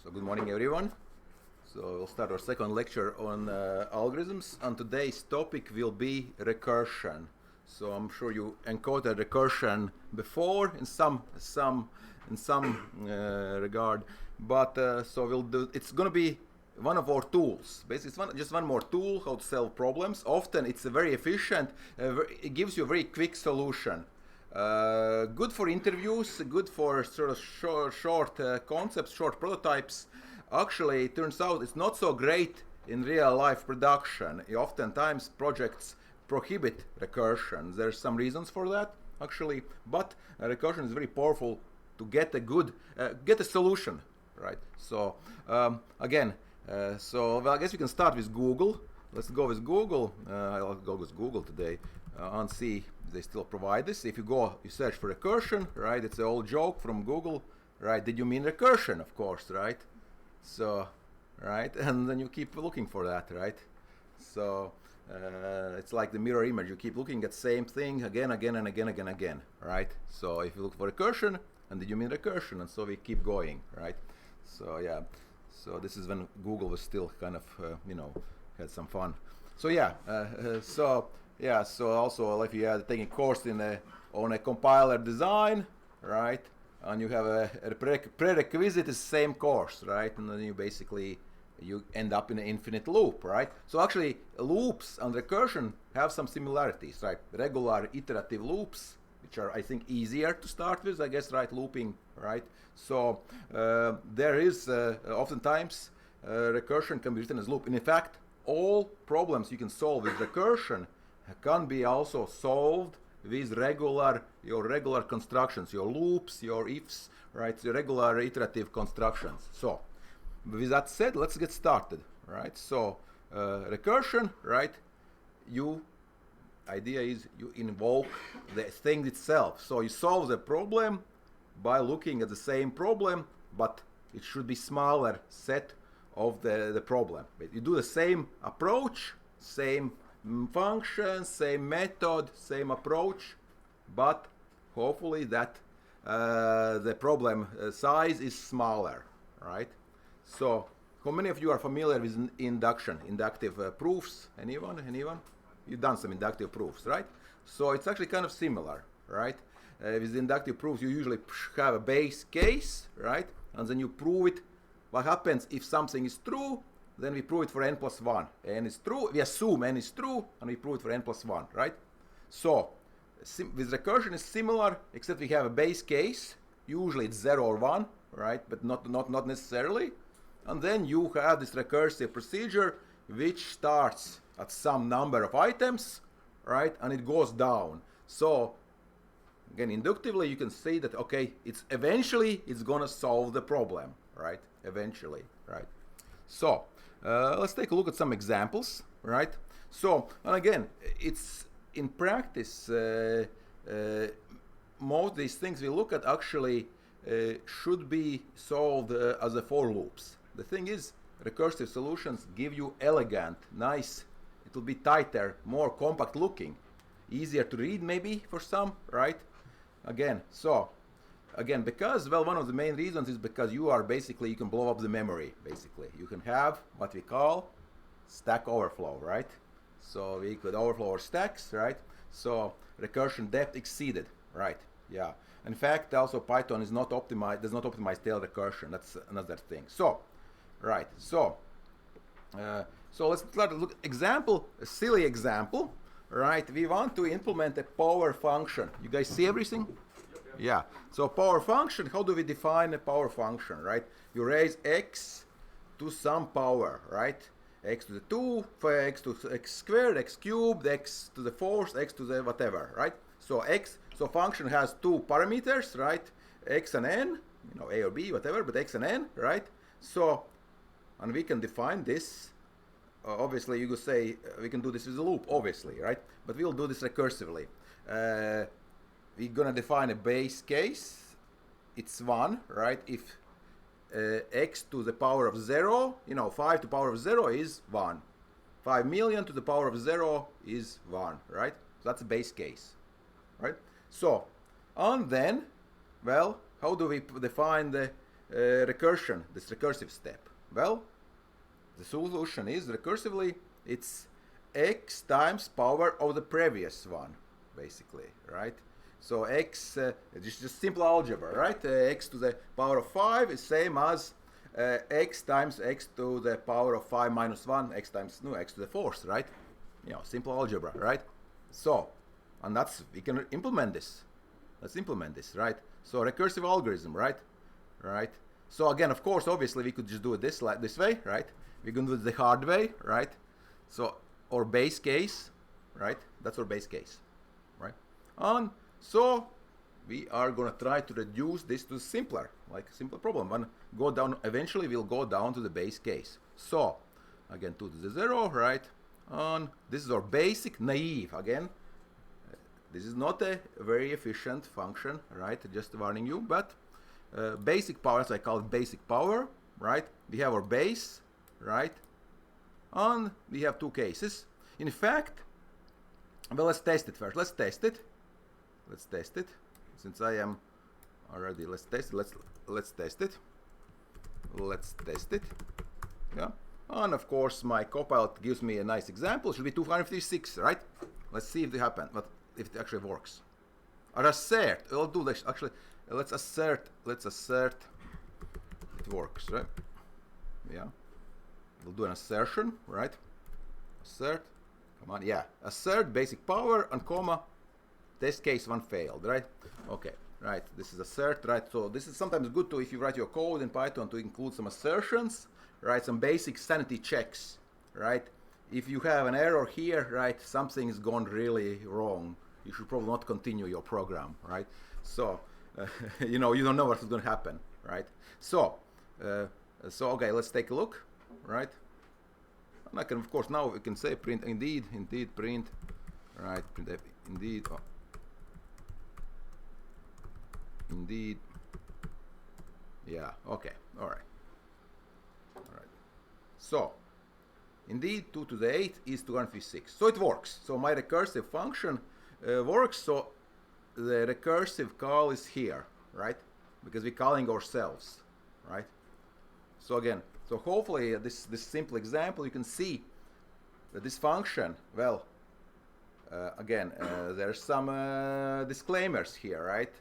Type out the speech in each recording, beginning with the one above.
So good morning everyone. So we'll start our second lecture on algorithms, and today's topic will be recursion. So I'm sure you encountered recursion before in some regard, but so we'll do. It's going to be one of our tools. Basically, it's just one more tool how to solve problems. Often it's a very efficient. It gives you a very quick solution. Good for interviews, good for sort of short concepts, short prototypes. Actually, it turns out it's not so great in real life production. Oftentimes projects prohibit recursion. There's some reasons for that, actually, but recursion is very powerful to get a good, get a solution, right? So again, well, I guess we can start with Google. Let's go with Google. I'll go with Google today and see if they still provide this. If you go, you search for recursion, right? It's an old joke from Google, right? Did you mean recursion? Of course, right? So, right? And then you keep looking for that, right? So it's like the mirror image. You keep looking at the same thing again, and again, right? So if you look for recursion, and did you mean recursion? And so we keep going, right? So yeah. So this is when Google was still kind of, had some fun. So yeah, so also if you are taking a course on a compiler design, right, and you have a prerequisite is same course, right, and then you end up in an infinite loop, right? So actually loops and recursion have some similarities, right? Regular iterative loops, which are I think easier to start with, I guess, right? Looping, right? So there is oftentimes recursion can be written as loop. And in fact, all problems you can solve with recursion can be also solved with your regular constructions, your loops, your ifs, right? Your regular iterative constructions. So with that said, let's get started, right? So recursion, right? Idea is you invoke the thing itself. So you solve the problem by looking at the same problem, but it should be smaller set of the problem. You do the same approach, same function, same method, same approach, but hopefully that the problem size is smaller, right? So how many of you are familiar with inductive proofs? Anyone? You've done some inductive proofs, right? So it's actually kind of similar, right? With inductive proofs, you usually have a base case, right? And then you prove it. What happens if something is true? Then we prove it for n plus 1. n is true. We assume n is true, and we prove it for n plus 1, right? So with recursion is similar, except we have a base case. Usually it's 0 or 1, right? But not necessarily. And then you have this recursive procedure which starts at some number of items, right? And it goes down. So again, inductively you can say that, okay, eventually it's gonna solve the problem, right? Eventually, right? So let's take a look at some examples, right? So, and again, it's in practice, most of these things we look at actually should be solved as a for loops. The thing is, recursive solutions give you elegant, nice, it will be tighter, more compact looking, easier to read maybe for some, right? Again, because, well, one of the main reasons is because you can blow up the memory, basically. You can have what we call stack overflow, right? So we could overflow our stacks, right? So recursion depth exceeded, right? Yeah. In fact, also Python does not optimize tail recursion. That's another thing. So, right. So let's start to look a silly example, right? We want to implement a power function. You guys see everything? Yeah. So power function, how do we define a power function, right? You raise x to some power, right? X to the 2, x to x squared, x cubed, x to the 4th, x to the whatever, right? So function has two parameters, right? X and n, a or b, whatever, but x and n, right? So, and we can define this. Obviously, you could say we can do this with a loop, obviously, right? But we'll do this recursively. We're gonna define a base case. It's 1, right? If x to the power of 0, 5 to the power of 0 is 1. 5 million to the power of 0 is 1, right? So that's a base case, right? So, and then, well, how do we define the recursion, this recursive step? Well, the solution is recursively it's x times power of the previous one, basically, right? So x, just simple algebra, right? X to the power of 5 is same as x times x to the power of 5 minus 1, x times, no, x to the fourth, right? You know, simple algebra, right? So, and that's, we can implement this. Let's implement this, right? So recursive algorithm, right? Right? So again, of course, obviously we could just do it this way, right? We can do it the hard way, right? So our base case, right? That's our base case, right? And so we are gonna try to reduce this to simpler, like a simple problem. And go down. Eventually, we'll go down to the base case. So again, 2 to the 0, right? And this is our basic naive. Again, this is not a very efficient function, right? Just warning you, but basic power, so I call it basic power, right? We have our base, right? And we have two cases. In fact, well, let's test it first. Let's test it. Let's test it. Since I am already, let's test it. Let's test it. Let's test it. Yeah. And of course, my copilot gives me a nice example. It should be 256, right? Let's see if it happens, but if it actually works. Or assert. I'll do this. Actually, let's assert. Let's assert it works, right? Yeah. We'll do an assertion, right? Assert. Come on, yeah. Assert basic power and comma. Test case 1 failed, right? Okay, right. This is assert, right? So this is sometimes good to, if you write your code in Python, to include some assertions, right? Some basic sanity checks, right? If you have an error here, right, something is gone really wrong. You should probably not continue your program, right? So, you know, you don't know what's going to happen, right? So, okay, let's take a look, right? And I can, of course, now we can say print indeed print, right? Print indeed, indeed, yeah, okay, all right. So, indeed, 2 to the 8 is 256. So it works. So my recursive function works. So the recursive call is here, right? Because we're calling ourselves, right? So again, so hopefully this simple example, you can see that this function, well, again, there's some disclaimers here, right?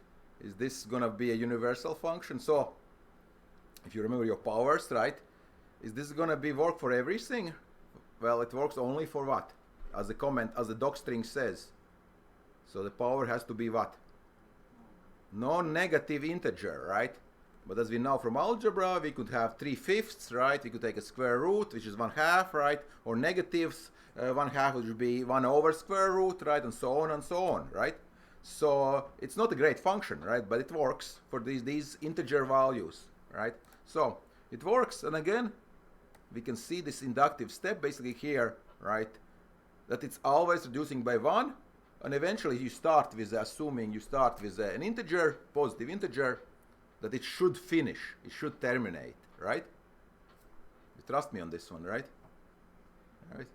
Is this going to be a universal function? So if you remember your powers, right? Is this going to be work for everything? Well, it works only for what? As the comment, as the docstring says. So the power has to be what? Non-negative integer, right? But as we know from algebra, we could have 3/5, right? We could take a square root, which is 1/2, right? Or negatives, 1/2 which would be 1 over square root, right? And so on, right? So it's not a great function, right? But it works for these integer values, right? So it works, and again, we can see this inductive step basically here, right? That it's always reducing by 1, and eventually you start with assuming you start with an integer, positive integer, that it should finish, it should terminate, right? You trust me on this one, right? Right?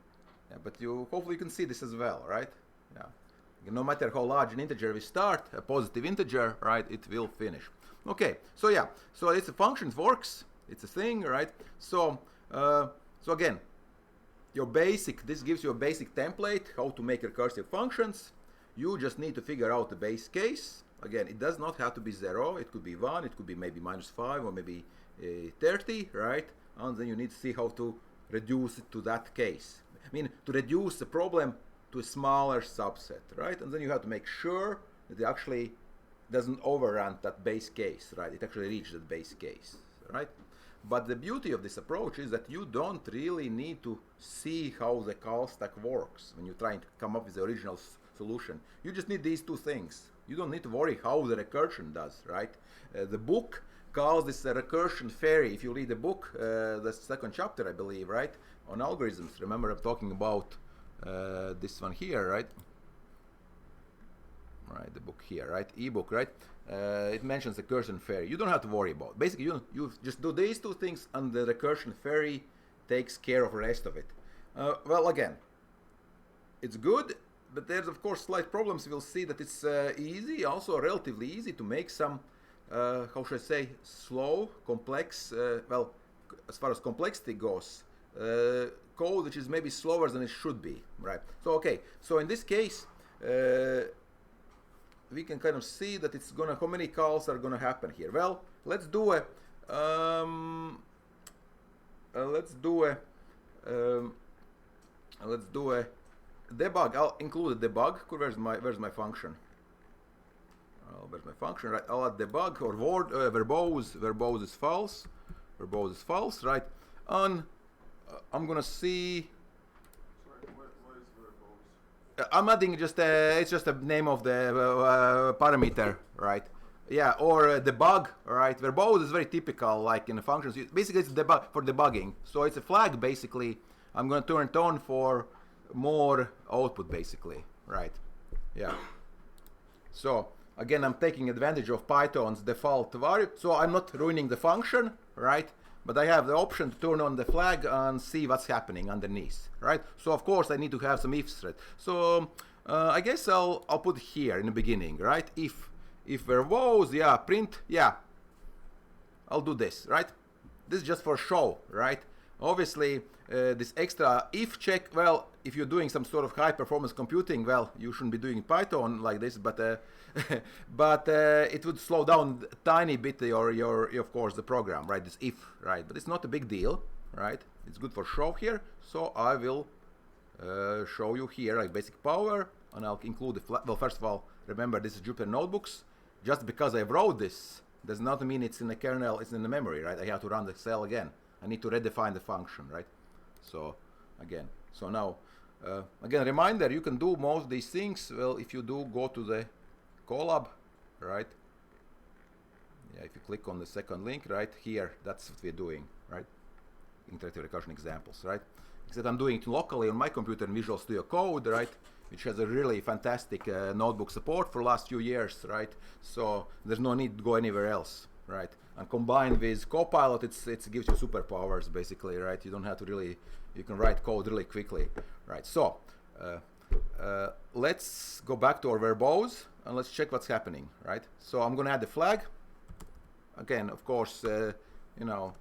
Yeah, but you hopefully you can see this as well, right? Yeah. No matter how large an integer we start, a positive integer, right? It will finish. Okay. So yeah. So it's a function. It works. It's a thing, right? So again, your basic, this gives you a basic template how to make recursive functions. You just need to figure out the base case. Again, it does not have to be 0. It could be 1. It could be maybe -5 or maybe 30, right? And then you need to see how to reduce it to that case. I mean, to reduce the problem to a smaller subset, right? And then you have to make sure that it actually doesn't overrun that base case, right? It actually reaches that base case, right? But the beauty of this approach is that you don't really need to see how the call stack works when you're trying to come up with the original solution. You just need these two things. You don't need to worry how the recursion does, right? The book calls this a recursion fairy. If you read the book, the second chapter, I believe, right? On algorithms. Remember, I'm talking about this one here, right? Right, the book here, right? Ebook, right? It mentions the recursion fairy. You don't have to worry about it. Basically, you just do these two things, and the recursion fairy takes care of the rest of it. Well, again, it's good, but there's of course slight problems. We'll see that it's easy, also relatively easy to make some how should I say, slow, complex, well, as far as complexity goes, code which is maybe slower than it should be, right? So okay, so in this case, we can kind of see that it's gonna, how many calls are gonna happen here? Well, let's do a debug. I'll include a debug. Where's my function? Where's my function? Right, I'll add debug or word verbose is false. Verbose is false, right? And I'm gonna see. Sorry, what is verbose? I'm adding just it's just a name of the parameter, right? Yeah, or debug, right? Verbose is very typical, like in the functions. Basically, it's debug for debugging. So it's a flag, basically. I'm going to turn it on for more output, basically, right? Yeah. So again, I'm taking advantage of Python's default value. So I'm not ruining the function, right? But I have the option to turn on the flag and see what's happening underneath, right? So of course I need to have some if thread. So I guess I'll put here in the beginning, right? If verbose, yeah, print, yeah. I'll do this, right? This is just for show, right? Obviously, this extra if check, well, if you're doing some sort of high performance computing, well, you shouldn't be doing Python like this, but but it would slow down a tiny bit your of course the program, right? This if, right? But it's not a big deal, right? It's good for show here, so I will show you here like basic power, and I'll include the well, first of all, remember this is Jupyter Notebooks. Just because I wrote this does not mean it's in the kernel, it's in the memory, right? I have to run the cell again. I need to redefine the function, right? So again, so now again, reminder, you can do most of these things. Well, if you do go to the Colab, right? Yeah, if you click on the second link right here, that's what we're doing, right? Interactive recursion examples, right? Except I'm doing it locally on my computer in Visual Studio Code, right? Which has a really fantastic notebook support for the last few years, right? So there's no need to go anywhere else, right? And combined with Copilot, it gives you superpowers, basically, right? You don't have to really, you can write code really quickly, right? So let's go back to our verbose and let's check what's happening, right? So I'm going to add the flag. Again, of course, you know,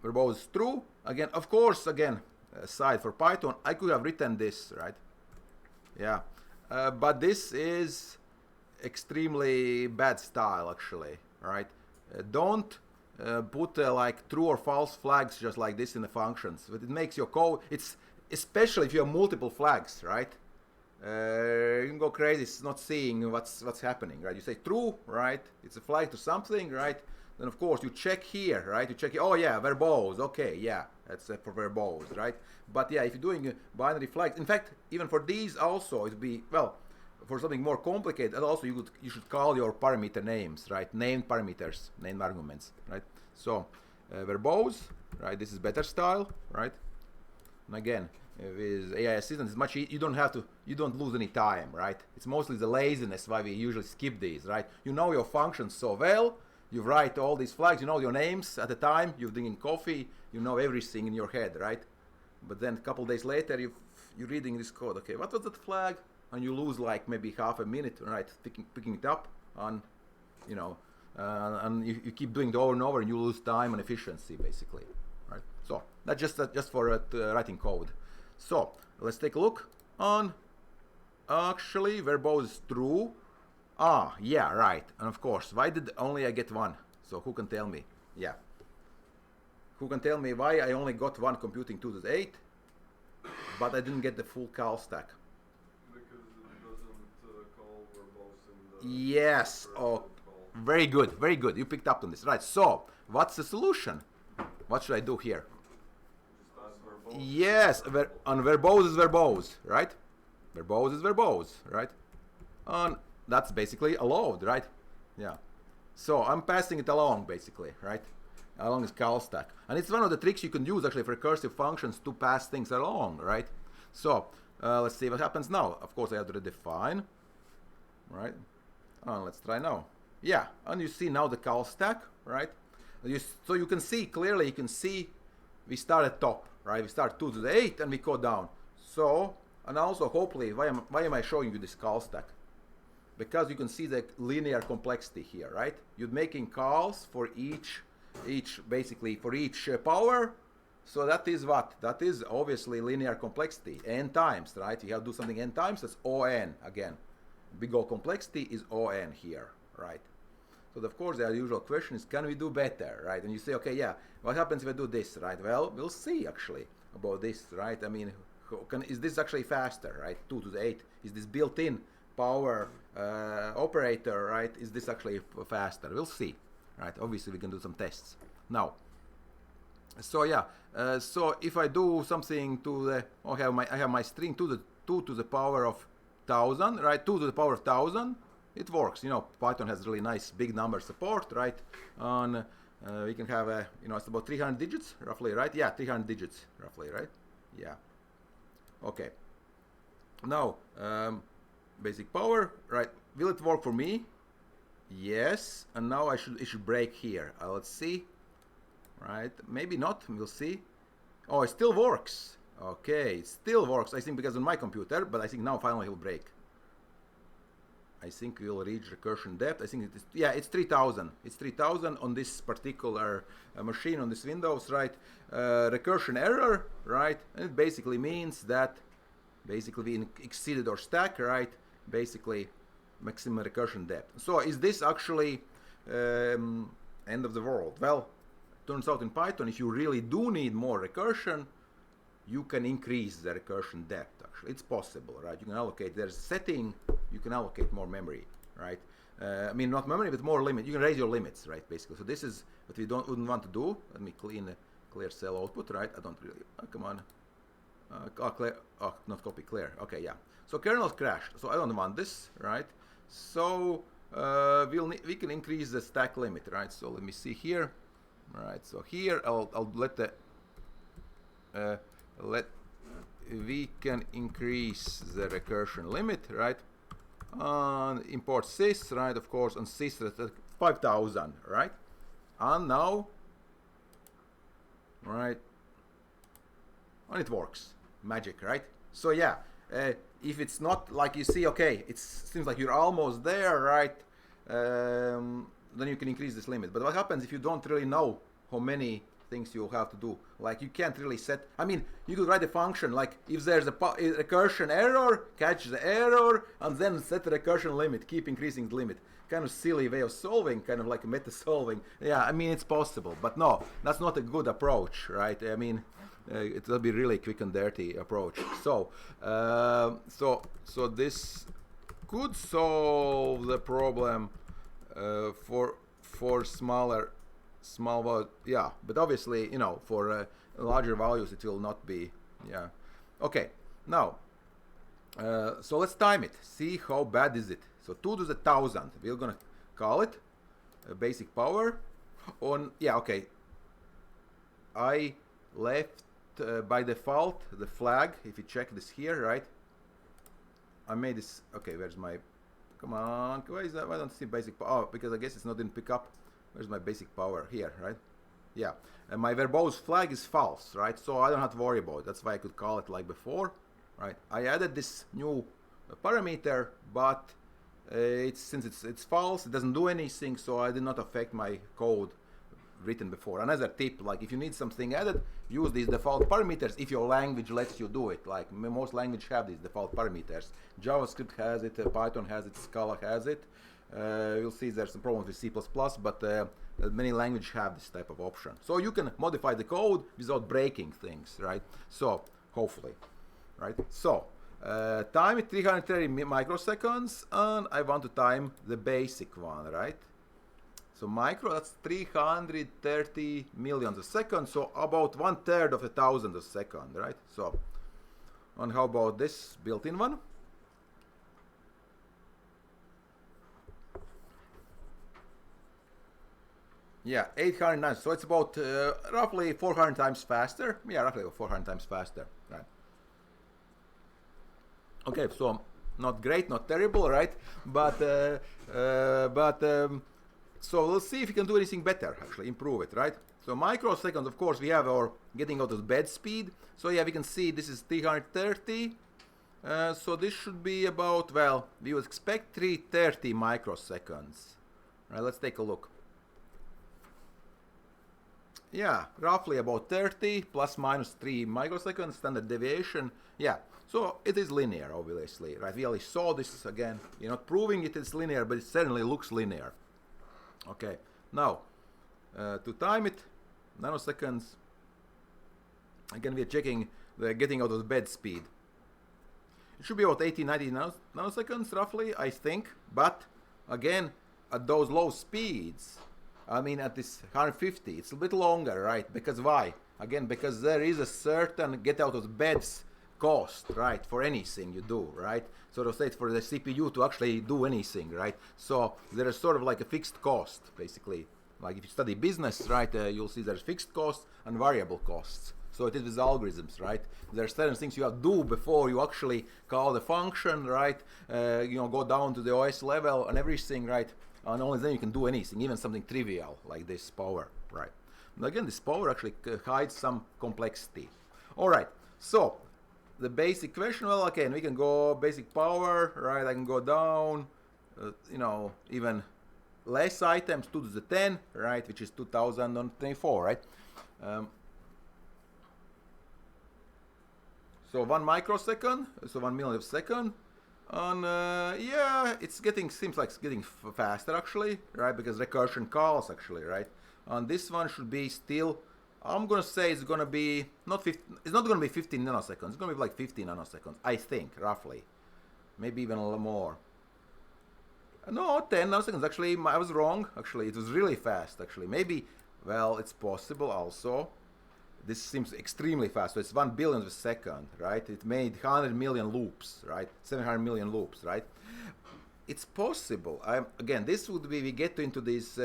verbose is true. Again, of course, again, aside for Python, I could have written this, right? Yeah, but this is extremely bad style, actually, right? Don't put like true or false flags just like this in the functions. But it makes your code, it's especially if you have multiple flags, right? You can go crazy, it's not seeing what's happening, right? You say true, right? It's a flag to something, right? Then of course you check here, right? You check, oh yeah, verbose, okay, yeah, that's for verbose, right? But yeah, if you're doing binary flags, in fact, even for these also, it'd be, well, for something more complicated, and also you should call your parameter names, right? Named parameters, named arguments, right? So verbose, right? This is better style, right? And again, with AI assistant, it's much you don't lose any time, right? It's mostly the laziness why we usually skip these, right? You know your functions so well. You write all these flags, you know your names at the time, you're drinking coffee, you know everything in your head, right? But then a couple days later, you're reading this code. Okay, what was that flag? And you lose like maybe half a minute, right? Picking it up, and you know, and you keep doing it over and over, and you lose time and efficiency, basically, right? So that's just for writing code. So let's take a look on. Actually, verbose is true. Ah, yeah, right. And of course, why did only I get one? So who can tell me? Yeah. Who can tell me why I only got one computing 2 to the 8, but I didn't get the full call stack? Because it doesn't call verbose in the... Yes. Oh, very good, very good. You picked up on this. Right. So, what's the solution? What should I do here? Just add verbose. Yes, and verbose is verbose, right? Verbose is verbose, right? And that's basically allowed, right? Yeah. So I'm passing it along, basically, right? Along this call stack. And it's one of the tricks you can use, actually, for recursive functions to pass things along, right? So let's see what happens now. Of course, I have to redefine, right? And let's try now. Yeah, and you see now the call stack, right? So you can see, clearly, you can see we start at top, right? We start 2 to the 8 and we go down. So, and also, hopefully, why am I showing you this call stack? because you can see the linear complexity here, right? You're making calls for each basically for each power. So that is what? That is obviously linear complexity, n times, right? You have to do something n times, that's On again. Big O complexity is On here, right? So of course the usual question is, can we do better, right? And you say, okay, yeah, what happens if I do this, right? Well, we'll see actually about this, right? I mean, is this actually faster, right? 2 to the 8, is this built-in power operator, right? Is this actually faster? We'll see, right? Obviously we can do some tests. Now, so yeah, so if I do something to the, I have my string 2 to the power of 1000, right? 2 to the power of 1000, it works. You know, Python has really nice big number support, right? On we can have a, you know, it's about 300 digits roughly, right? Yeah, 300 digits roughly, right? Yeah. Okay. Now, basic power, right? Will it work for me? Yes. And now it should break here. Let's see. Right? Maybe not. We'll see. Oh, it still works. Okay, it still works. I think because on my computer, but I think now finally he'll break. I think we'll reach recursion depth. I think it is, yeah, it's 3000. It's 3000 on this particular machine, on this Windows, right? Recursion error, right? And it basically means that basically we exceeded our stack, right? Basically maximum recursion depth. So is this actually end of the world? Well, turns out in Python, if you really do need more recursion, you can increase the recursion depth. Actually, it's possible, right? You can allocate, there's a setting, you can allocate more memory, right? I mean, not memory, but more limit. You can raise your limits, right? Basically, so this is what we wouldn't want to do. Let me clear cell output, right? I don't really. Come on. Clear. Oh, not copy. Clear. Okay, yeah. So kernel crashed. So I don't want this, right? So we can increase the stack limit, right? So let me see here. All right. So here I'll let the we can increase the recursion limit, right? Import sys, right? Of course, on sys at 5000, right? And now, right? And it works, magic, right? So yeah, if it's not like you see, okay, it seems like you're almost there, right? Then you can increase this limit. But what happens if you don't really know how many things you'll have to do? Like you can't really set, I mean, you could write a function like if there's a recursion error, catch the error, and then set the recursion limit, keep increasing the limit. Kind of silly way of solving, kind of like meta solving. Yeah, I mean, it's possible, but no, that's not a good approach, right? I mean, it will be really quick and dirty approach. So, so this could solve the problem for small, yeah, but obviously, you know, for larger values it will not be. Yeah. Okay, now so let's time it, see how bad is it. So 2 to the 1000, we're gonna call it basic power on, yeah, okay, I left by default the flag. If you check this here, right, I made this. Okay, where's my, come on, why is that? Why don't I see basic power? Oh, because I guess it's not in pickup. Where's my basic power? Here, right? Yeah. And my verbose flag is false, right? So I don't have to worry about it. That's why I could call it like before, right? I added this new parameter, but since it's false, it doesn't do anything, so I did not affect my code written before. Another tip, like if you need something added, use these default parameters if your language lets you do it. Like most languages have these default parameters. JavaScript has it, Python has it, Scala has it. You'll see there's some problems with C++, but many languages have this type of option. So you can modify the code without breaking things, right? So, hopefully, right? So, time it 330 microseconds, and I want to time the basic one, right? So micro, that's 330 millions a second, so about 1/3 of a thousandth a second, right? So, and how about this built-in one? Yeah, 809. So it's about roughly 400 times faster. Yeah, roughly 400 times faster, right? Okay, so not great, not terrible, right? But so let's see if we can do anything better. Actually, improve it, right? So microseconds, of course, we have our getting out of bed speed. So yeah, we can see this is 330. So this should be about, well, we would expect 330 microseconds. Right, let's take a look. Yeah, roughly about 30 plus minus 3 microseconds standard deviation. Yeah, so it is linear, obviously, right? We already saw this again. We're not proving it is linear, but it certainly looks linear. Okay, now to time it, nanoseconds. Again, we're checking the getting out of the bed speed. It should be about 80, 90 nanoseconds roughly, I think. But again, at those low speeds, I mean at this 150, it's a bit longer, right? Because why? Again, because there is a certain get out of the beds cost, right, for anything you do, right? So to say for the CPU to actually do anything, right? So there is sort of like a fixed cost, basically. Like if you study business, right, you'll see there's fixed costs and variable costs. So it is with algorithms, right? There are certain things you have to do before you actually call the function, right? Go down to the OS level and everything, right? And only then you can do anything, even something trivial like this power, right? And again, this power actually hides some complexity. All right, so the basic question, well, okay, and we can go basic power, right? I can go down, even less items, 2 to the 10, right? Which is 2024, right? So 1 microsecond, so 1 millionth of a second. And yeah, seems like it's getting faster actually, right? Because recursion calls actually, right? And this one should be still, I'm gonna say it's gonna be it's not gonna be 15 nanoseconds. It's gonna be like 50 nanoseconds, I think, roughly. Maybe even a little more. No, 10 nanoseconds. Actually, I was wrong. Actually, it was really fast. Actually, maybe. Well, it's possible also. This seems extremely fast. So it's 1 billionth of a second, right? It made 100 million loops, right? 700 million loops, right? It's possible. Again, this would be, we get into these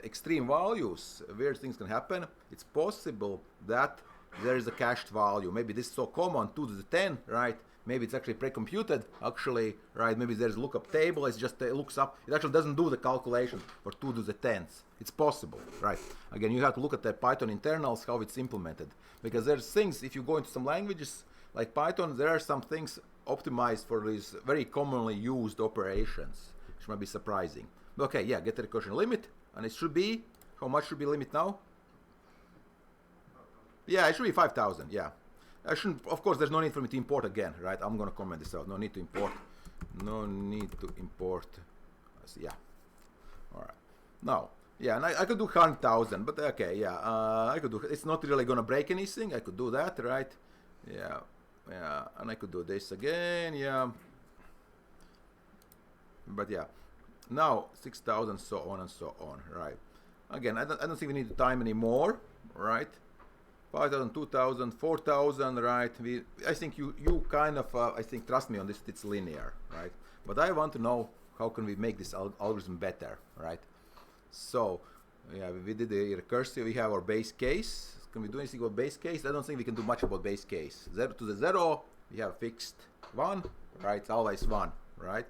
extreme values, where things can happen. It's possible that there is a cached value. Maybe this is so common, 2 to the 10, right? Maybe it's actually pre-computed, actually, right? Maybe there's a lookup table. It's just it looks up. It actually doesn't do the calculation for 2 to the 10th. It's possible, right? Again, you have to look at the Python internals, how it's implemented. Because there's things, if you go into some languages like Python, there are some things optimized for these very commonly used operations, which might be surprising. But okay, yeah, get the recursion limit. And it should be, how much should be limit now? Yeah, it should be 5,000, yeah. I shouldn't, of course, there's no need for me to import again, right? I'm going to comment this out. No need to import. No need to import. Yeah. All right. Now, yeah, and I could do 100,000, but okay, yeah. I could do, it's not really going to break anything. I could do that, right? Yeah. Yeah. And I could do this again, yeah. But yeah. Now, 6,000, so on and so on, right? Again, I don't think we need to time anymore, right? 5,000, 2,000, 4,000, right? I think you kind of, I think, trust me on this, it's linear, right? But I want to know how can we make this algorithm better, right? So, yeah, we did the recursive, we have our base case. Can we do anything about base case? I don't think we can do much about base case. 0 to the 0, we have fixed 1, right? It's always 1, right?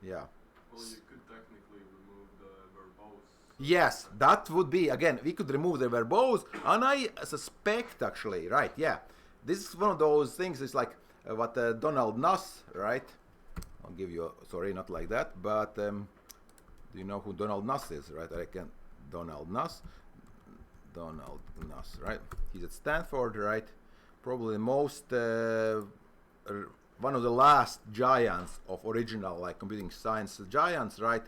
Yeah. Well, you could technically remove the verbose. Yes, that would be, again, we could remove the verbose, and I suspect actually, right, yeah, this is one of those things, it's like what Donald Nuss, right, I'll give you, sorry, not like that, but do you know who Donald Nuss is, right? I reckon Donald Nuss, right, he's at Stanford, right, probably the most, one of the last giants of original, like, computing science giants, right?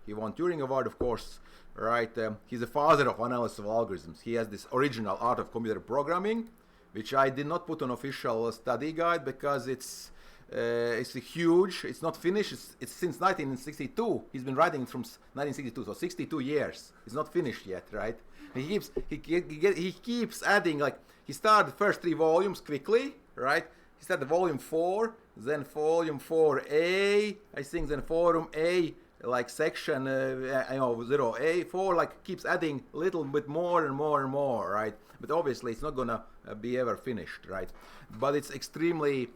He won Turing Award, of course, right? He's the father of analysis of algorithms. He has this original art of computer programming, which I did not put on official study guide because it's huge. It's not finished. It's since 1962. He's been writing from 1962, so 62 years. It's not finished yet, right? He keeps adding, like, he started the first 3 volumes quickly, right? He started volume 4, then volume 4A, I think, then volume A, like section 0A4, like keeps adding a little bit more and more and more, right? But obviously it's not gonna be ever finished, right? But it's extremely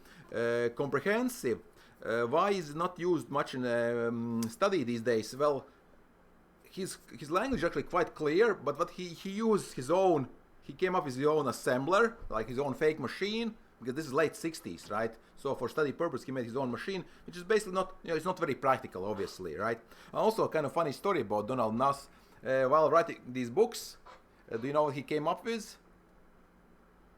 comprehensive. Why is it not used much in study these days? Well, his language is actually quite clear, but what he used his own, he came up with his own assembler, like his own fake machine, because this is late 60s, right? So for study purpose, he made his own machine, which is basically not, it's not very practical, obviously, right? Also, a kind of funny story about Donald Nuss. While writing these books, do you know what he came up with?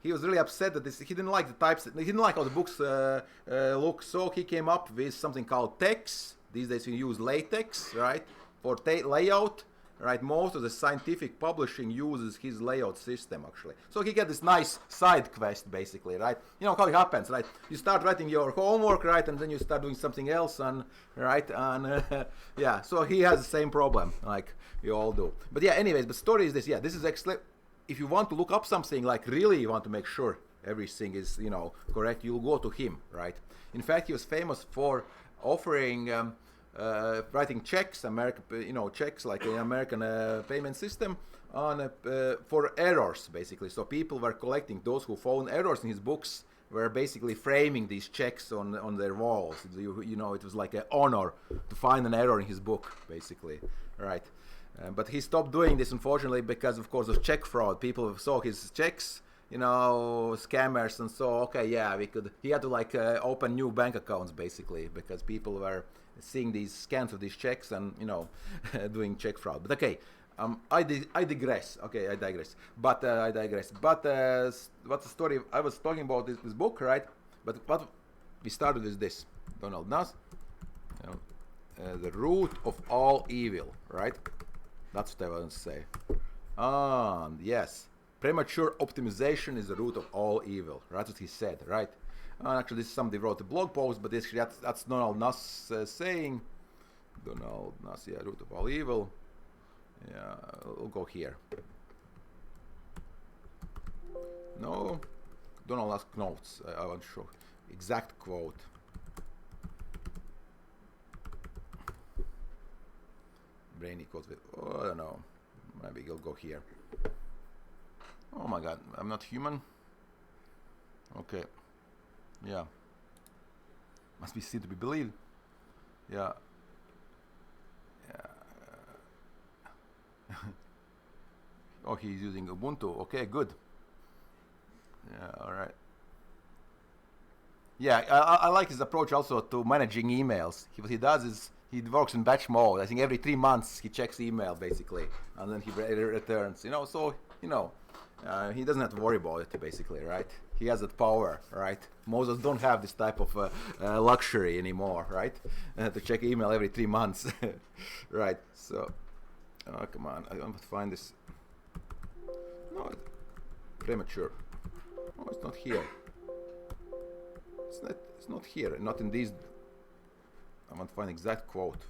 He was really upset that he didn't like the types, he didn't like how the books look, so he came up with something called text. These days we use latex, right, for layout, right? Most of the scientific publishing uses his layout system, actually. So he got this nice side quest, basically, right? You know how it happens, right? You start writing your homework, right, and then you start doing something else, and right, and yeah. So he has the same problem, like we all do. But yeah, anyways, the story is this. Yeah, this is actually, if you want to look up something, like really you want to make sure everything is, you know, correct, you'll go to him, right? In fact, he was famous for offering writing checks, checks like an American payment system on for errors, basically. So people were collecting, those who found errors in his books were basically framing these checks on their walls. You know, it was like an honor to find an error in his book, basically, right? But he stopped doing this, unfortunately, because of course of check fraud. People saw his checks, you know, scammers, and so okay, yeah, he had to like open new bank accounts, basically, because people were seeing these scans of these checks and, you know, doing check fraud. But okay, I digress. Okay, I digress. But what's the story? I was talking about this book, right? But what we started with this, Donald Nuss, you know, the root of all evil, right? That's what I want to say. And yes, premature optimization is the root of all evil. That's what he said, right? Actually, this is somebody wrote a blog post, but that's Donald Nuss saying. Donald Nuss, yeah, root of all evil. Yeah, we'll go here. No, Donald Nuss notes. I want to show exact quote. Brainy quote with, oh, I don't know. Maybe he'll go here. Oh my God, I'm not human. Okay. Yeah. Must be seen to be believed. Yeah. Yeah. Oh, he's using Ubuntu. Okay, good. Yeah, all right. Yeah, I like his approach also to managing emails. What he does is he works in batch mode. I think every 3 months he checks email, basically, and then he returns. You know, so, you know, he doesn't have to worry about it, basically, right? He has that power, right? Most of us don't have this type of luxury anymore, right? To check email every 3 months, right? So, oh, come on, I want to find this. No, premature. Oh, it's not here. It's not here. Not in these. I want to find exact quote.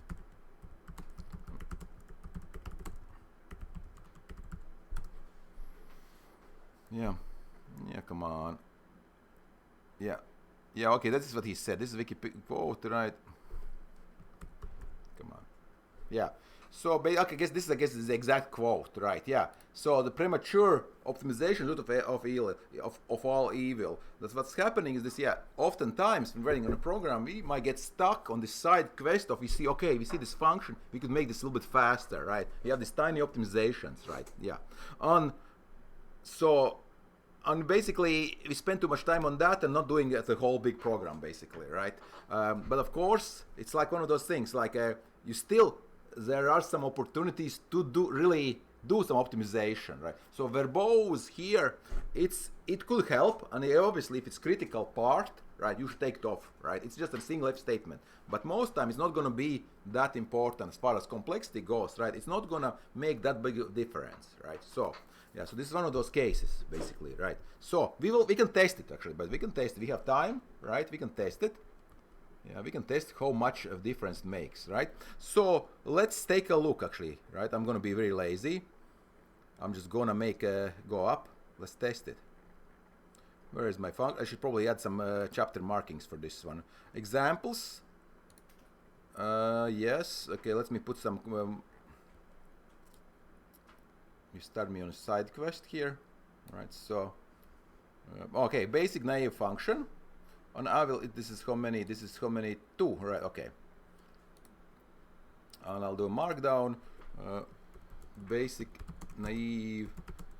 Yeah. Yeah, come on. Yeah. Yeah, okay, this is what he said. This is Wikipedia quote, right? Come on. Yeah. So, okay, I guess this is the exact quote, right? Yeah. So the premature optimization root of all evil. That's what's happening is this. Yeah. Oftentimes, when writing on a program, we might get stuck on this side quest of we see this function, we could make this a little bit faster, right? We have these tiny optimizations, right? Yeah. And basically, we spend too much time on that and not doing the whole big program, basically, right? But of course, it's like one of those things. Like there are some opportunities to really do some optimization, right? So verbose here, it could help, and obviously, if it's critical part, right, you should take it off, right? It's just a single if statement. But most time, it's not going to be that important as far as complexity goes, right? It's not going to make that big a difference, right? So. Yeah, so this is one of those cases, basically, right? So we can test it actually, but we can test it. We have time, right? We can test it. Yeah, we can test how much of difference it makes, right? So let's take a look actually, right? I'm gonna be very lazy. I'm just gonna make go up. Let's test it. Where is my function? I should probably add some chapter markings for this one. Examples. Yes. Okay, let me put some. You start me on a side quest here, right? So, okay, basic naive function. On this is how many? This is how many? 2, right? Okay. And I'll do a markdown. Basic naive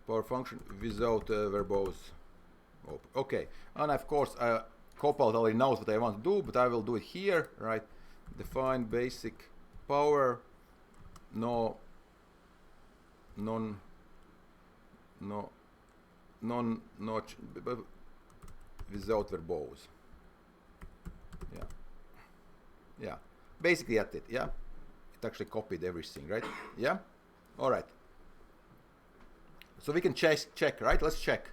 power function without verbose. Okay, and of course, Copilot already knows what I want to do, but I will do it here, right? Define basic power, no without verbose. Yeah, basically that's it. Yeah, it actually copied everything, right? Yeah, all right. So we can check, right? Let's check.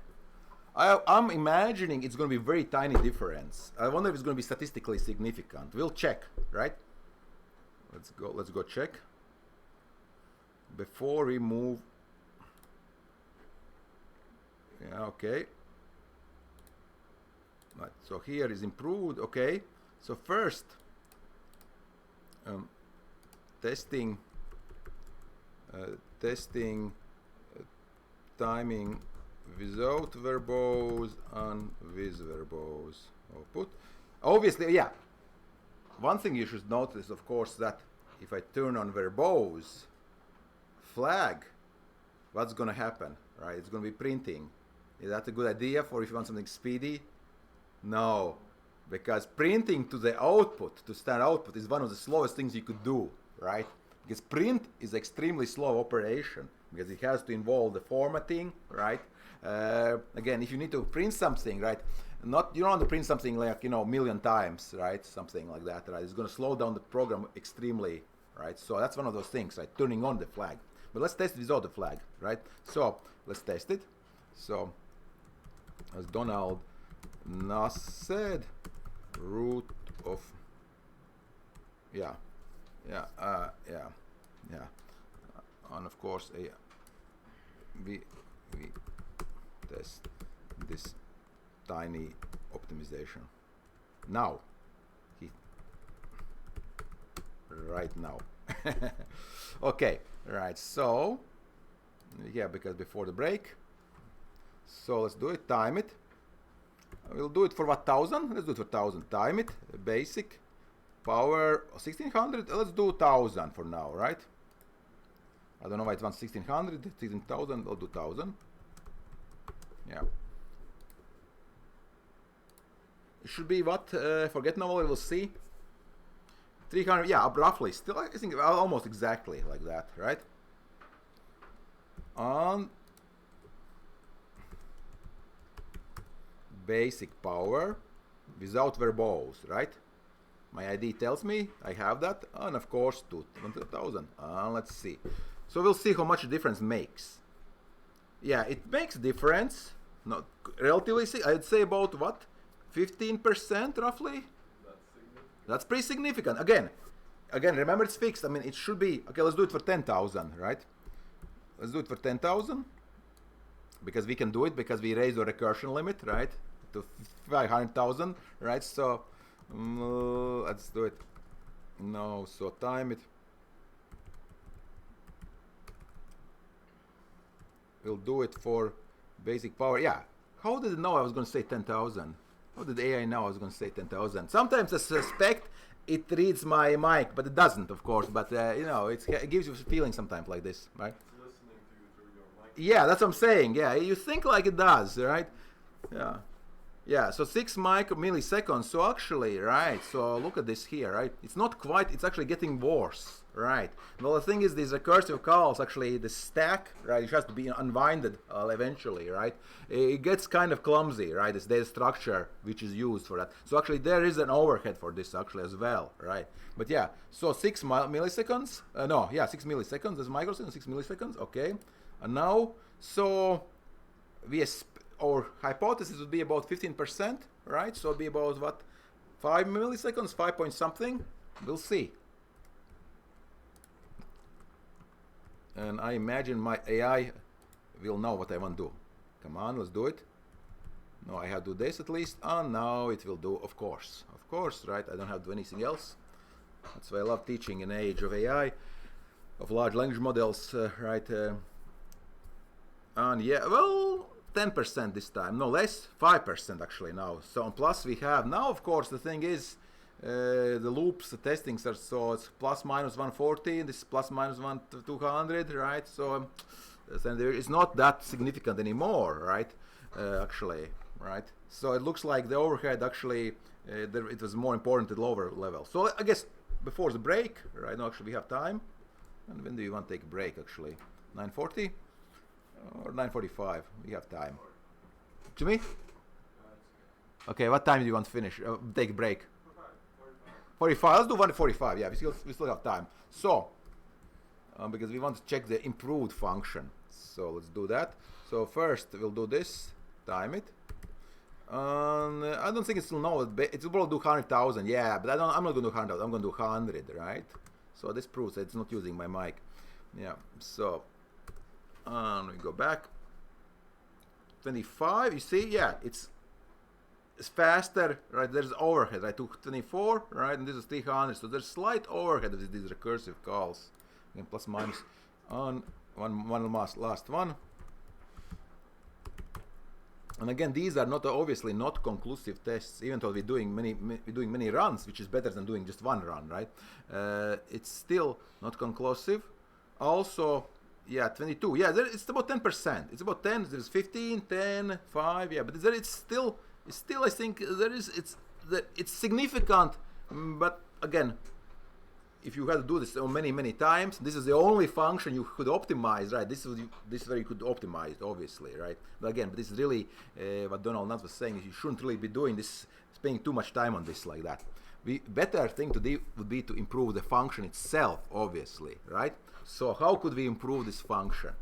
I'm imagining it's going to be very tiny difference. I wonder if it's going to be statistically significant. We'll check, right? Let's go check. Before we move. Yeah, okay. Right, so here is improved, okay. So first, testing timing without verbose and with verbose output. Obviously, yeah. One thing you should notice, of course, that if I turn on verbose flag, what's going to happen, right? It's going to be printing. Is that a good idea for if you want something speedy? No, because printing to the output, to standard output, is one of the slowest things you could do, right? Because print is extremely slow operation because it has to involve the formatting, right? Again, if you need to print something, right? You don't want to print something like, a million times, right? Something like that, right? It's going to slow down the program extremely, right? So that's one of those things, right? Turning on the flag. But let's test it without the flag, right? So let's test it. So as Donald Nuss said, root of and of course we test this tiny optimization now, right now. Okay, right, so yeah, because before the break, so let's do it, time it. We'll do it for what, 1000? Let's do it for 1000. Time it, basic, power 1600. Let's do 1000 for now, right? I don't know why it wants 1600, 16,000. I'll do 1000. Yeah. It should be what? Forget now, we'll see. 300, yeah, roughly. Still, I think almost exactly like that, right? On basic power without verbose, right? My ID tells me I have that, and of course 2000. Let's see. So we'll see how much difference makes. Yeah, it makes difference. Not relatively. I'd say about what, 15% roughly. That's pretty significant. Again, remember it's fixed. I mean, it should be okay. Let's do it for 10,000, right? Let's do it for 10,000 because we can do it because we raised the recursion limit, right, to 500,000, right? So let's do it. No, so time it. We'll do it for basic power. Yeah. How did it know I was going to say 10,000? How did AI know I was going to say 10,000? Sometimes I suspect it reads my mic, but it doesn't, of course. But it gives you a feeling sometimes like this, right? It's listening to you through your mic. Yeah, that's what I'm saying. Yeah, you think like it does, right? Yeah. Yeah, so 6 milliseconds. So actually, right, so look at this here, right? It's not quite, it's actually getting worse, right? Well, the thing is, these recursive calls, actually, the stack, right, it has to be unwinded eventually, right? It gets kind of clumsy, right? This data structure which is used for that. So actually, there is an overhead for this actually as well, right? But yeah, so 6 milliseconds, 6 milliseconds, that's microseconds, 6 milliseconds, okay. And now, so our hypothesis would be about 15%, right? So it'd be about what, 5 milliseconds, 5 point something. We'll see. And I imagine my AI will know what I want to do. Come on, let's do it. No, I have to do this at least. And now it will do, of course, right? I don't have to do anything else. That's why I love teaching in the age of AI, of large language models, right? And yeah, well, 10% this time, no less, 5% actually now. So and plus we have now, of course, the thing is the loops, the testings are, so it's plus minus 140, this is plus minus 200, right? So then there is not that significant anymore, right? Actually, right? So it looks like the overhead actually, it was more important at lower level. So I guess before the break, right? No, actually we have time. And when do you want to take a break actually? 9:40 or 9:45? We have time. To me? Okay, what time do you want to finish? Take a break? 45. Let's do 1:45. Yeah, we still have time. So, because we want to check the improved function. So let's do that. So first we'll do this, time it. I don't think it will know it will do 100,000. Yeah, but I'm not going to do 100,000. I'm going to do 100, right? So this proves that it's not using my mic. Yeah. So we go back. 25. You see? Yeah, it's faster, right? There's overhead. I took 24, right? And this is 300. So there's slight overhead of these recursive calls. Again, plus minus on one last one. And again, these are not obviously not conclusive tests, even though we're doing many runs, which is better than doing just one run, right? It's still not conclusive. Also, yeah, 22. Yeah, it's about 10%. It's about 10. There's 15, 10, 5. Yeah, but it's still I think it's significant. But again, if you had to do this many times, this is the only function you could optimize, right? This is where you could optimize it, obviously, right? But again, this is really what Donald Nutt was saying is you shouldn't really be doing this, spending too much time on this like that. Better thing to do would be to improve the function itself, obviously, right? So how could we improve this function?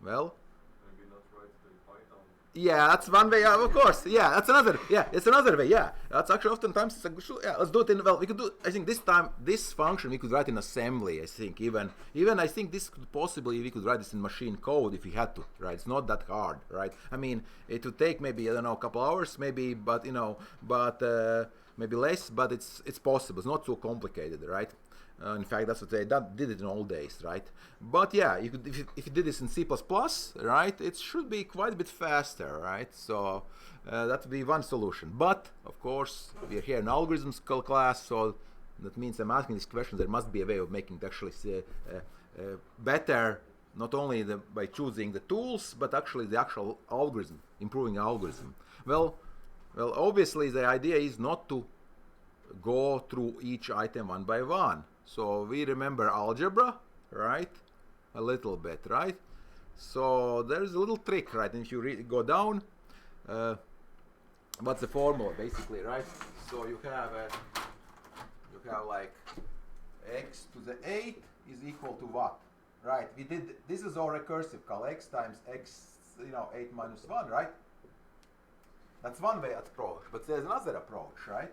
Well, Maybe not write it in Python. yeah, that's one way. Yeah, of course. Yeah, that's another. Yeah, it's another way. Yeah, that's actually oftentimes it's a good. Yeah, let's do it in. Well, we could do. I think this time this function we could write in assembly. I think even I think this could possibly we could write this in machine code if we had to. Right, it's not that hard. Right. I mean, it would take maybe I don't know a couple hours, maybe, but maybe less. But it's possible. It's not so complicated. Right. In fact, that's what they did it in old days, right? But yeah, you could if you did this in C++, right? It should be quite a bit faster, right? So that would be one solution. But of course, we are here in algorithms class, so that means I'm asking this question. There must be a way of making it actually better, not only by choosing the tools, but actually the actual algorithm, improving algorithm. Well, obviously the idea is not to go through each item one by one. So we remember algebra, right? A little bit, right? So there's a little trick, right? And if you go down, what's the formula basically, right? So you have like x to the 8 is equal to what? Right? We did this is our recursive call, x times x, 8 minus 1, right? That's one way approach, but there's another approach, right?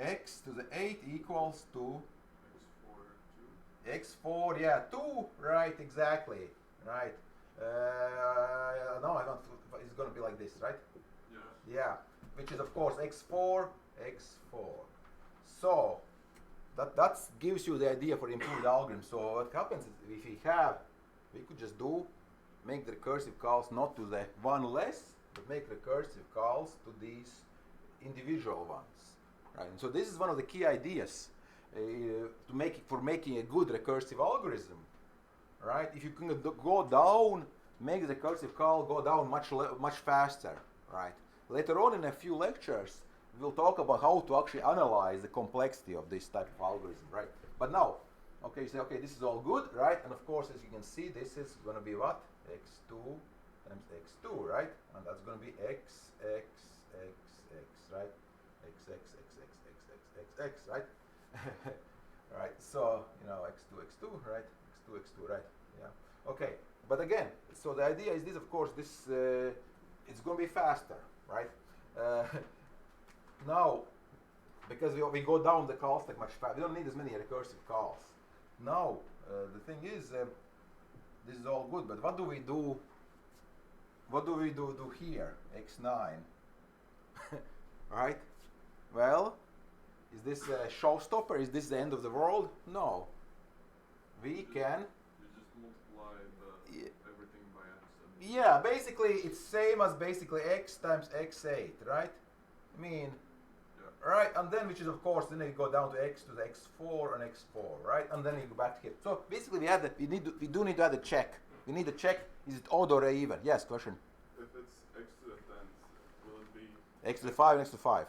X to the 8 equals to x4, 2. X4, yeah, 2, right, exactly, right. No, it's going to be like this, right? Yeah. Yeah, which is of course x4. So that gives you the idea for the improved algorithm. So what happens is we could just make the recursive calls not to the one less, but make recursive calls to these individual ones. Right. And so this is one of the key ideas for making a good recursive algorithm, right? If you can go down, make the recursive call go down much faster, right? Later on in a few lectures, we'll talk about how to actually analyze the complexity of this type of algorithm, right? But now, okay, you say, okay, this is all good, right? And of course, as you can see, this is going to be what? x2 times x2, right? And that's going to be x, right? X, right? Right, so, x2, right? x2, right? Yeah. Okay, but again, so the idea is this, of course, it's going to be faster, right? Now, because we go down the call stack much faster, we don't need as many recursive calls. Now, the thing is, this is all good, but what do we do? What do we do here, x9? Right? Well, is this a showstopper? Is this the end of the world? No. We can. You just multiply everything by x. Yeah, basically it's same as basically x times x8, right? I mean, yeah. Right, and then which is of course then you go down to x to the x4 and x4, right? And then you go back here. So basically we do need to add a check. We need to check, is it odd or even? Yes, question. If it's x to the x to the 5 and x to the 5.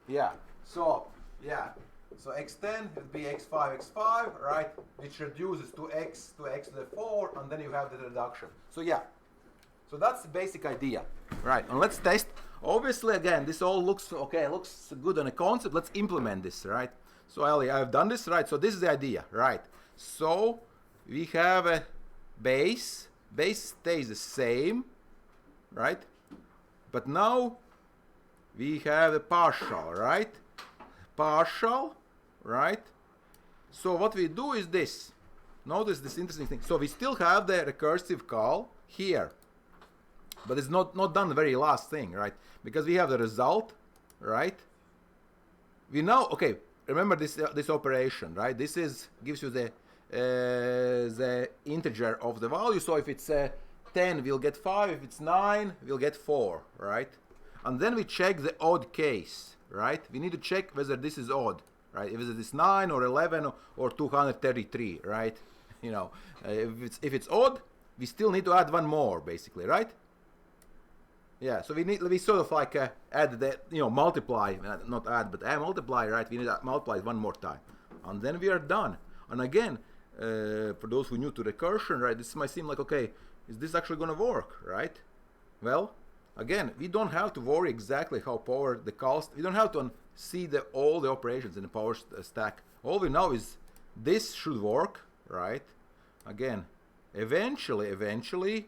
Yeah. So yeah. So x10 will be x5, x5, right? Which reduces to x to the 4, and then you have the reduction. So yeah. So that's the basic idea, right? And let's test. Obviously, again, this all looks okay. Looks good on a concept. Let's implement this, right? So Ali, I've done this, right? So this is the idea, right? So we have a base. Base stays the same, right? But now we have a partial, right? Partial, right? So what we do is this. Notice this interesting thing. So we still have the recursive call here, but it's not done the very last thing, right? Because we have the result, right? We now, okay, remember this operation, right? This gives you the integer of the value. So if it's 10, we'll get 5. If it's 9, we'll get 4, right? And then we check the odd case, right? We need to check whether this is odd, right? If it is 9 or 11 or 233, right? You know, if it's odd, we still need to add one more, basically, right? Yeah, so we sort of like add the, you know, multiply, not add, but multiply, right? We need to multiply one more time, and then we are done. And again, for those who are new to recursion, right, this might seem like, okay, is this actually going to work, right? Well, again, we don't have to worry exactly how power the cost. We don't have to see all the operations in the power stack. All we know is this should work, right? Again, eventually,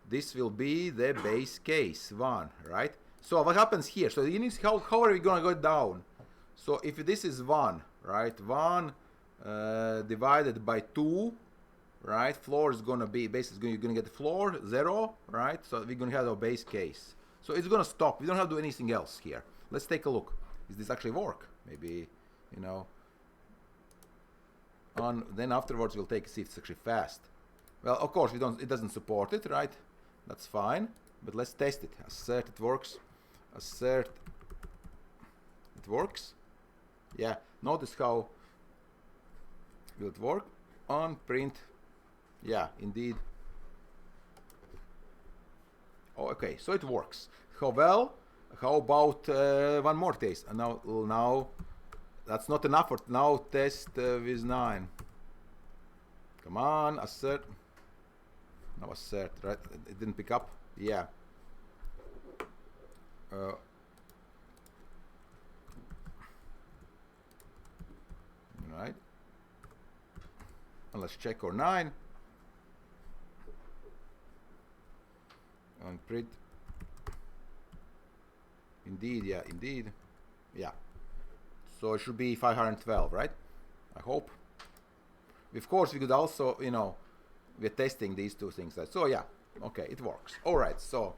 this will be the base case 1, right? So what happens here? So you need how are we going to go down? So if this is 1, right? 1 divided by 2, right? Floor is going to be, basically you're going to get the floor 0, right? So we're going to have our base case. So it's going to stop. We don't have to do anything else here. Let's take a look. Does this actually work? Maybe, you know. And then afterwards we'll see if it's actually fast. Well, of course it doesn't support it, right? That's fine, but let's test it. Assert it works. Assert it works. Yeah, notice how will it work on print. Yeah, indeed. Oh, okay, so it works. How about one more test? And now that's not enough. Now test with 9. Come on, assert. No, assert, right? It didn't pick up. Yeah. Right. And let's check our 9. And print. Indeed, yeah, indeed. Yeah. So it should be 512, right? I hope. Of course, we could also, you know, we're testing these two things. So yeah, okay, it works. All right. So,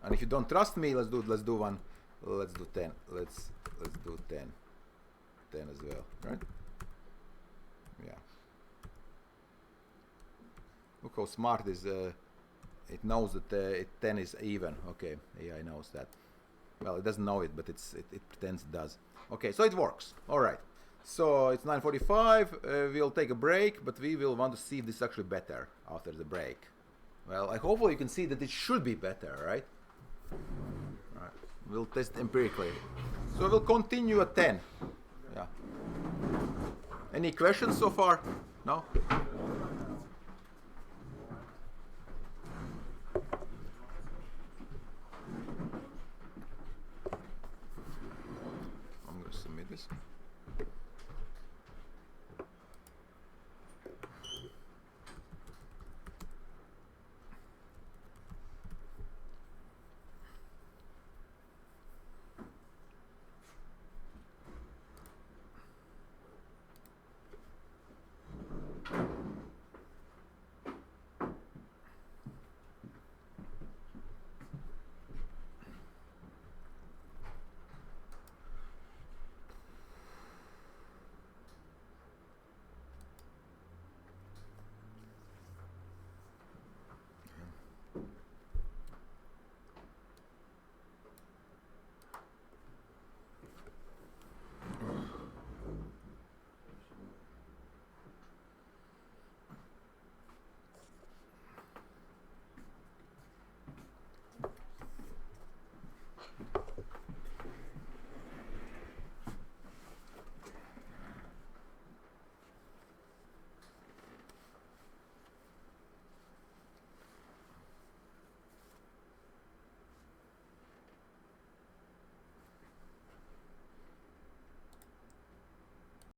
and if you don't trust me, let's do one. Let's do 10. Let's do 10. 10 as well, right? Yeah. Look how smart this. It knows that 10 is even. Okay, AI knows that. Well, it doesn't know it, but it pretends it does. Okay, so it works. All right. So it's 9:45. We'll take a break, but we will want to see if this is actually better after the break. Well, hopefully you can see that it should be better, right? All right. We'll test empirically. So we'll continue at 10. Yeah. Any questions so far? No? I'm going to submit this.